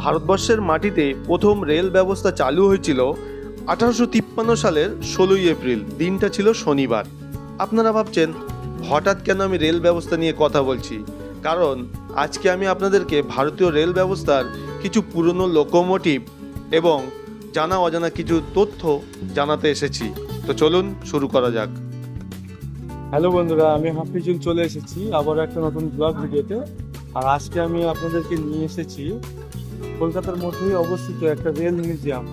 ভারতবর্ষের মাটিতে প্রথম রেল ব্যবস্থা চালু হয়েছিল 1853 সালের 16ই এপ্রিল। দিনটা ছিল শনিবার। আপনারা ভাবছেন হঠাৎ কেন আমি রেল ব্যবস্থা নিয়ে কথা বলছি? কারণ আজকে আমি আপনাদেরকে ভারতীয় রেল ব্যবস্থার কিছু পুরনো লোকোমোটিভ এবং জানা অজানা কিছু তথ্য জানাতে এসেছি। তো চলুন শুরু করা যাক। হ্যালো বন্ধুরা, আমি হাফিজুল চলে এসেছি আবার একটা নতুন ব্লগ ভিডিওতে। আর আজকে আমি আপনাদেরকে নিয়ে এসেছি কলকাতার মধ্যেই অবস্থিত একটা রেল মিউজিয়াম।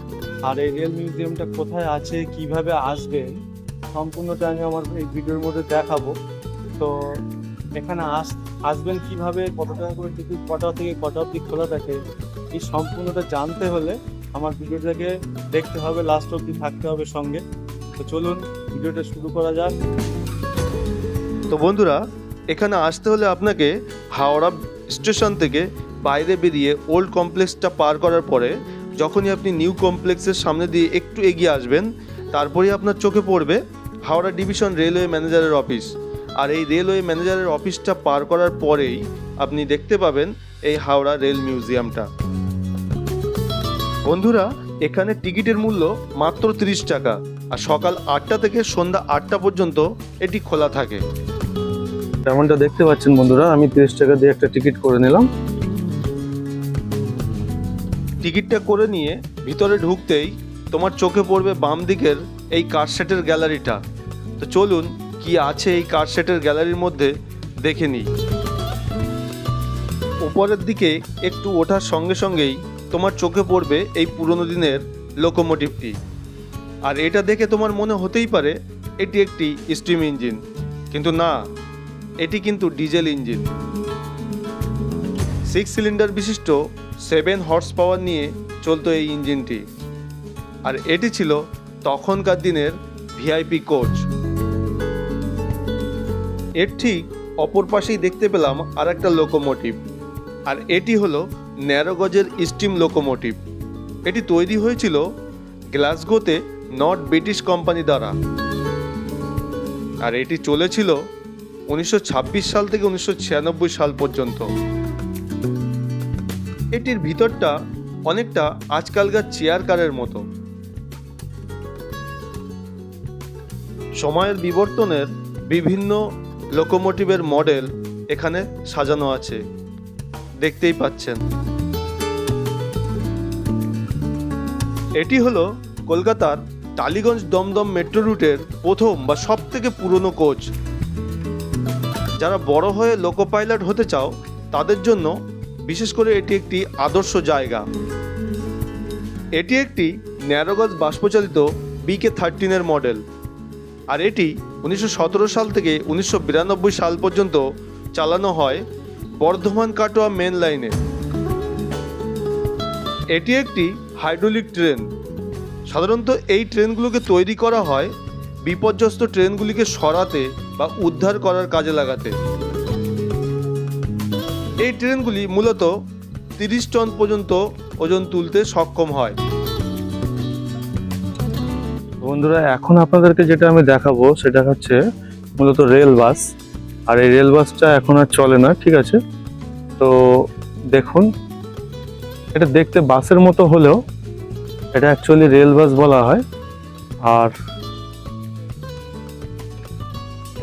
আর এই রেল মিউজিয়ামটা কোথায় আছে, কিভাবে আসবেন, সম্পূর্ণটা আমি আমার এই ভিডিওর মধ্যে দেখাবো। তো এখানে আসবেন কিভাবে, কত টাকা করে টিকিট, কটা থেকে কটা অবধি খোলা থাকে, এই সম্পূর্ণটা জানতে হলে আমার ভিডিওটাকে দেখতে হবে, লাস্ট অবধি থাকতে হবে সঙ্গে। তো চলুন ভিডিওটা শুরু করা যাক। তো বন্ধুরা, এখানে আসতে হলে আপনাকে হাওড়া স্টেশন থেকে বাইরে বেরিয়ে ওল্ড কমপ্লেক্সটা পার করার পরে যখনই আপনি নিউ কমপ্লেক্সের সামনে দিয়ে একটু এগিয়ে আসবেন, তারপরেই আপনার চোখে পড়বে হাওড়া ডিভিশন রেলওয়ে ম্যানেজারের অফিস। আর এই রেলওয়ে ম্যানেজারের অফিসটা পার করার পরেই আপনি দেখতে পাবেন এই হাওড়া রেল মিউজিয়ামটা। বন্ধুরা, এখানে টিকিটের মূল্য মাত্র 30 টাকা, আর সকাল 8টা থেকে সন্ধ্যা 8টা পর্যন্ত এটি খোলা থাকে। যেমনটা দেখতে পাচ্ছেন বন্ধুরা, আমি 30 টাকা দিয়ে একটা টিকিট করে নিলাম। টিকিটটা করে নিয়ে ভিতরে ঢুকতেই তোমার চোখে পড়বে বাম দিকের এই কারশেটের গ্যালারিটা। তো চলুন কি আছে এই কারশেটের গ্যালারির মধ্যে দেখে নিই। উপরের দিকে একটু ওঠার সঙ্গে সঙ্গেই তোমার চোখে পড়বে এই পুরনো দিনের লোকোমোটিভটি। আর এটা দেখে তোমার মনে হতেই পারে এটি একটি স্টিম ইঞ্জিন, কিন্তু না, এটি কিন্তু ডিজেল ইঞ্জিন। 6 সিলিন্ডার বিশিষ্ট 7 হর্স পাওয়ার নিয়ে চলতো এই ইঞ্জিনটি। আর এটি ছিল তখনকার দিনের ভিআইপি কোচ। এর ঠিক অপর পাশেই দেখতে পেলাম আর একটা লোকোমোটিভ, আর এটি হলো ন্যারোগজের স্টিম লোকোমোটিভ। এটি তৈরি হয়েছিল গ্লাসগোতে নর্থ ব্রিটিশ কোম্পানি দ্বারা, আর এটি চলেছিল 1926 সাল থেকে 1996 সাল পর্যন্ত। এটির ভিতরটা অনেকটা আজকালকার চেয়ার কারের মতো। সময়ের বিবর্তনের বিভিন্ন লোকোমোটিভের মডেল এখানে সাজানো আছে, দেখতেই পাচ্ছেন। এটি হলো কলকাতার টালিগঞ্জ দমদম মেট্রো রুটের প্রথম বা সব থেকে পুরনো কোচ। যারা বড় হয়ে লোকো পাইলট হতে চাও তাদের জন্য বিশেষ করে এটি একটি আদর্শ জায়গা। এটি একটি ন্যারোগজ বাষ্পচালিত BK-13 মডেল, আর এটি 1917 সাল থেকে 1992 সাল পর্যন্ত চালানো হয় বর্ধমান কাটোয়া মেন লাইনে। এটি একটি হাইড্রোলিক ট্রেন। সাধারণত এই ট্রেনগুলোকে তৈরি করা হয় বিপর্যস্ত ট্রেনগুলিকে সরাতে বা উদ্ধার করার কাজে লাগাতে। এই ট্রেনগুলি মূলত 30 টন পর্যন্ত ওজন তুলতে সক্ষম হয়। বন্ধুরা, এখন আপনাদেরকে যেটা আমি দেখাবো সেটা হচ্ছে মূলত রেল বাস। আর এই রেল বাসটা এখন আর চলে না, ঠিক আছে? তো দেখুন, এটা দেখতে বাসের মতো হলেও এটা অ্যাকচুয়ালি রেল বাস বলা হয়। আর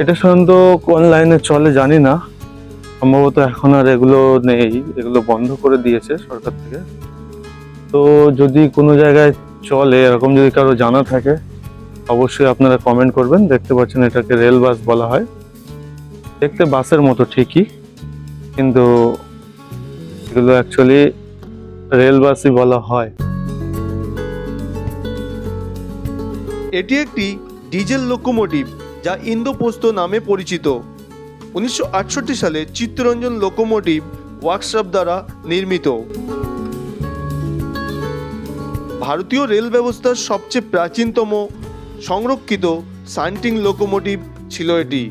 এটা সাধারণত কোন লাইনে চলে জানি না, সম্ভবত এখন আর এগুলো নেই, এগুলো বন্ধ করে দিয়েছে সরকার থেকে। তো যদি কোনো জায়গায় চলে, এরকম যদি কারো জানা থাকে অবশ্যই আপনারা কমেন্ট করবেন। দেখতে পাচ্ছেন এটাকে রেল বাস বলা হয়। দেখতে বাসের মতো ঠিকই, কিন্তু এগুলো অ্যাকচুয়ালি রেল বাসই বলা হয়। এটি একটি ডিজেল লোকোমোটিভ যা ইন্দোপোস্ত নামে পরিচিত। 1968 সালে চিত্তরঞ্জন লোকোমোটিভ ওয়ার্কশপ দ্বারা নির্মিত। ভারতীয় রেল ব্যবস্থার সবচেয়ে প্রাচীনতম সংরক্ষিত শান্টিং লোকোমোটিভ ছিল এটি।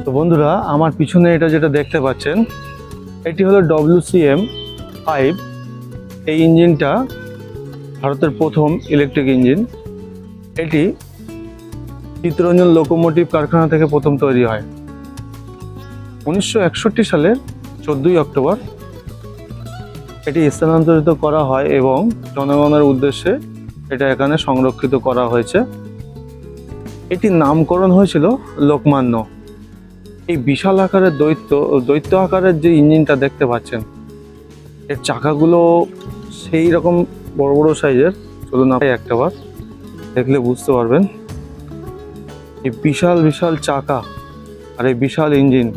তো বন্ধুরা, আমার পিছনে এটা যেটা দেখতে পাচ্ছেন এটি হলো WCM-5। এই ইঞ্জিনটা ভারতের প্রথম ইলেকট্রিক ইঞ্জিন। এটি চিত্তরঞ্জন লোকোমোটিভ কারখানা থেকে প্রথম তৈরি হয়। 1961 সালের 14ই অক্টোবর এটি স্থানান্তরিত করা হয় এবং জনগণের উদ্দেশ্যে এটা এখানে সংরক্ষিত করা হয়েছে। এটির নামকরণ হয়েছিল লোকমান্য। এই বিশাল আকারের দৈত্য আকারের যে ইঞ্জিনটা দেখতে পাচ্ছেন, এর চাকাগুলো সেই রকম বড় বড় সাইজের। চলুন আপনি একটাবার দেখলে বুঝতে পারবেন। এই বিশাল বিশাল চাকা আর এই বিশাল ইঞ্জিন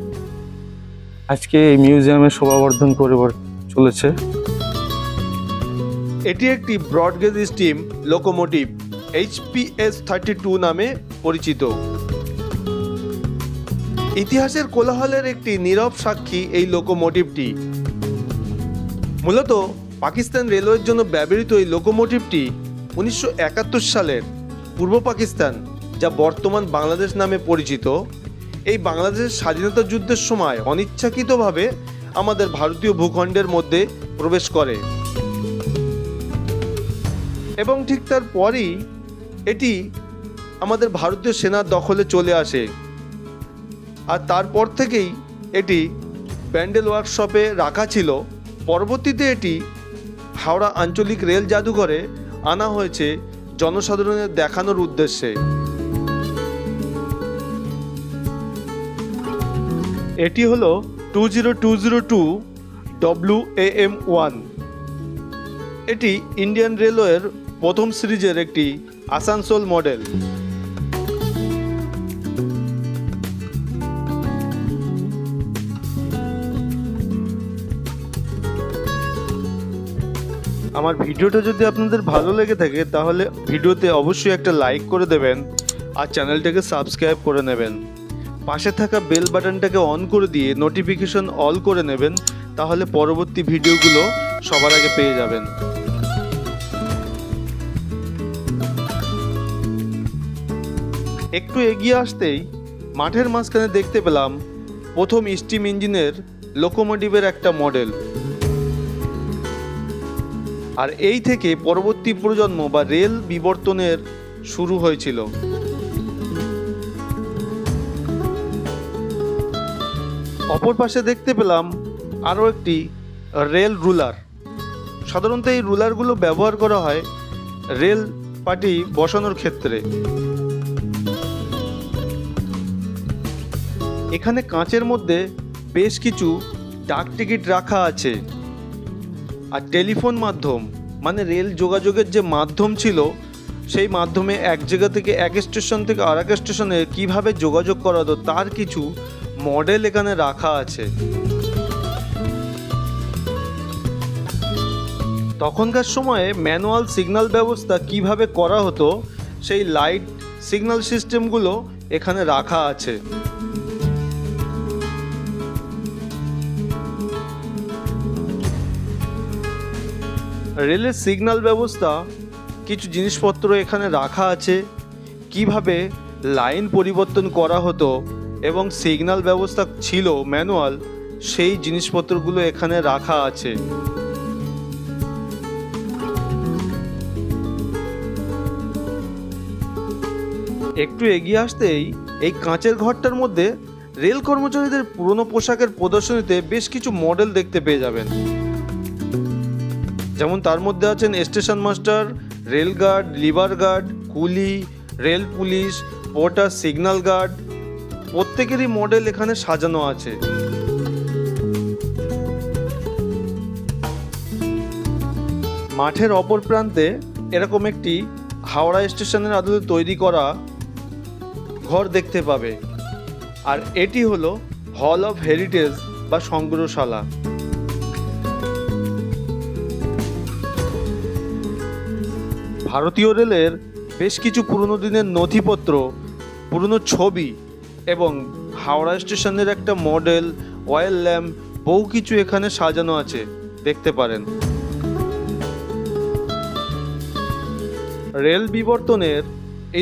আজকে এই মিউজিয়ামে শোভাবর্ধন করে চলেছে। এটি একটি ব্রডগেজ স্টিম লোকোমোটিভ HPS-32 নামে পরিচিত। ইতিহাসের কোলাহলের একটি নীরব সাক্ষী এই লোকোমোটিভটি। মূলত পাকিস্তান রেলওয়ের জন্য ব্যবহৃত এই লোকোমোটিভটি 1971 সালের পূর্ব পাকিস্তান, যা বর্তমান বাংলাদেশ নামে পরিচিত, এই বাংলাদেশের স্বাধীনতা যুদ্ধের সময় অনিচ্ছাকৃতভাবে আমাদের ভারতীয় ভূখণ্ডের মধ্যে প্রবেশ করে এবং ঠিক তারপরই এটি আমাদের ভারতীয় সেনার দখলে চলে আসে। আর তারপর থেকেই এটি ব্যান্ডেল ওয়ার্কশপে রাখা ছিল। পরবর্তীতে এটি হাওড়া আঞ্চলিক রেল জাদুঘরে আনা হয়েছে জনসাধারণের দেখানোর উদ্দেশ্যে। এটি হলো 20202 WAM-1। এটি ইন্ডিয়ান রেলওয়ের প্রথম সিরিজের একটি আসানসোল মডেল। আমার ভিডিওটা যদি আপনাদের ভালো লেগে থাকে তাহলে ভিডিওতে অবশ্যই একটা লাইক করে দেবেন আর চ্যানেলটাকে সাবস্ক্রাইব করে নেবেন। পাশে থাকা বেল বাটনটাকে অন করে দিয়ে নোটিফিকেশন অল করে নেবেন, তাহলে পরবর্তী ভিডিওগুলো সবার আগে পেয়ে যাবেন। একটু এগিয়ে আসতেই মাঠের মাঝখানে দেখতে পেলাম প্রথম স্টিম ইঞ্জিনের লোকোমোটিভের একটা মডেল। আর এই থেকে পরবর্তী প্রজন্ম বা রেল বিবর্তনের শুরু হয়েছিল। অপর পাশে দেখতে পেলাম আরও একটি রেল রুলার। সাধারণত এই রুলারগুলো ব্যবহার করা হয় রেল পাটি বসানোর ক্ষেত্রে। এখানে কাঁচের মধ্যে বেশ কিছু ডাক টিকিট রাখা আছে। আর টেলিফোন মাধ্যম, মানে রেল যোগাযোগের যে মাধ্যম ছিল, সেই মাধ্যমে এক জায়গা থেকে এক স্টেশন থেকে আর এক স্টেশনে কীভাবে যোগাযোগ করা হতো তার কিছু মডেল এখানে রাখা আছে। তখনকার সময়ে ম্যানুয়াল সিগন্যাল ব্যবস্থা কিভাবে করা হতো সেই লাইট সিগন্যাল সিস্টেমগুলো এখানে রাখা আছে। রেলের সিগন্যাল ব্যবস্থা কিছু জিনিসপত্র এখানে রাখা আছে, কিভাবে লাইন পরিবর্তন করা হতো এবং সিগন্যাল ব্যবস্থা ছিল ম্যানুয়াল, সেই জিনিসপত্রগুলো এখানে রাখা আছে। একটু এগিয়ে আসতেই এই কাঁচের ঘরটার মধ্যে রেল কর্মচারীদের পুরনো পোশাকের প্রদর্শনীতে বেশ কিছু মডেল দেখতে পেয়ে যাবেন। যেমন তার মধ্যে আছেন station master, rail guard, lever guard, কুলি, rail police, porter, signal guard. প্রত্যেকেরই মডেল এখানে সাজানো আছে। মাঠের অপর প্রান্তে এরকম একটি হাওড়া স্টেশনের আদলে তৈরি করা ঘর দেখতে পাবে। আর এটি হলো হল অফ হেরিটেজ বা সংগ্রহশালা। ভারতীয় রেলের বেশ কিছু পুরনো দিনের নথিপত্র, পুরনো ছবি এবং হাওড়া স্টেশনের একটা মডেল, অয়েল ল্যাম্প, বহু কিছু এখানে সাজানো আছে, দেখতে পারেন। রেল বিবর্তনের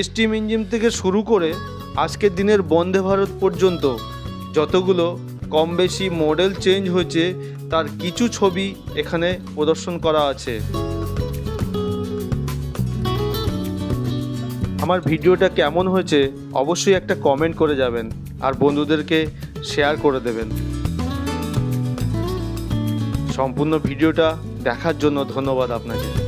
স্টিম ইঞ্জিন থেকে শুরু করে আজকের দিনের বন্দে ভারত পর্যন্ত যতগুলো কম বেশি মডেল চেঞ্জ হয়েছে তার কিছু ছবি এখানে প্রদর্শন করা আছে। আমার ভিডিওটা কেমন হয়েছে অবশ্যই একটা কমেন্ট করে যাবেন আর বন্ধুদেরকে শেয়ার করে দেবেন। সম্পূর্ণ ভিডিওটা দেখার জন্য ধন্যবাদ আপনাকে।